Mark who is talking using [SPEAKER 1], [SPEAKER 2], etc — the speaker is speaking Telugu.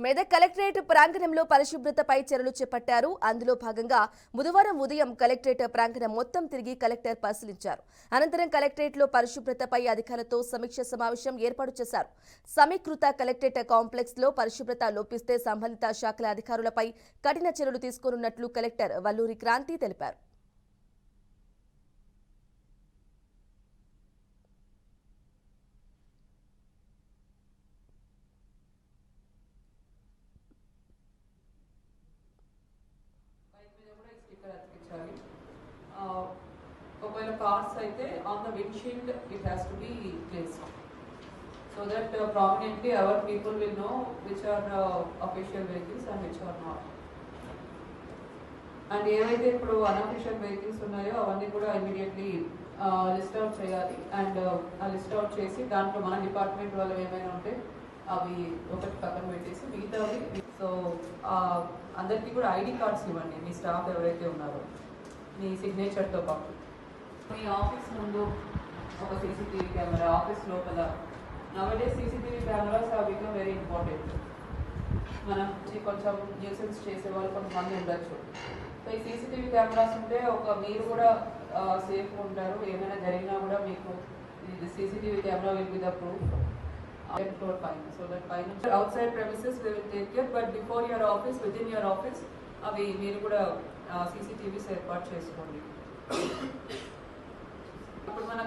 [SPEAKER 1] మెదక్ కలెక్టరేట్ ప్రాంగణంలో పరిశుభ్రతపై చర్యలు చేపట్టారు. అందులో భాగంగా బుధవారం ఉదయం కలెక్టరేట్ ప్రాంగణం మొత్తం తిరిగి కలెక్టర్ పరిశీలించారు. అనంతరం కలెక్టరేట్లో పరిశుభ్రతపై అధికారులతో సమీక్ష సమావేశం ఏర్పాటు చేశారు. సమీకృత కలెక్టరేట్ కాంప్లెక్స్ లో పరిశుభ్రత లోపిస్తే సంబంధిత శాఖల అధికారులపై కఠిన చర్యలు తీసుకోనున్నట్లు కలెక్టర్ వల్లూరి క్రాంతి తెలిపారు.
[SPEAKER 2] ఒకవేళ కార్స్ అయితే on the windshield it has to be placed so that prominently our people will know which are official vehicles and which are not. And ఏవైతే ఇప్పుడు అన్అఫీషియల్ వెహికల్స్ ఉన్నాయో అవన్నీ కూడా ఇమీడియట్లీ లిస్ట్ అవుట్ చేయాలి. అండ్ ఆ లిస్ట్ అవుట్ చేసి దాంట్లో మన డిపార్ట్మెంట్ వాళ్ళు ఏమైనా ఉంటే అవి ఒకటి పక్కన పెట్టేసి మిగతావి సో అందరికీ కూడా ఐడి కార్డ్స్ ఇవ్వండి మీ స్టాఫ్ ఎవరైతే ఉన్నారో మీ సిగ్నేచర్తో పాటు. మీ ఆఫీస్ ముందు ఒక సీసీటీవీ కెమెరా, ఆఫీస్ లోపల nowadays CCTV cameras are become very important. మనం కొంచెం న్యూసెన్స్ చేసే వాళ్ళు కొంతమంది ఉండొచ్చు. సో ఈ సీసీటీవీ కెమెరాస్ ఉంటే మీరు కూడా సేఫ్గా ఉంటారు. ఏమైనా జరిగినా కూడా మీకు CCTV camera will be the proof. Floor fine, so that fine outside premises we will take care, but before your office, within your office, అవి మీరు కూడా CCTVs ఏర్పాటు చేసుకోండి. ఇప్పుడు మన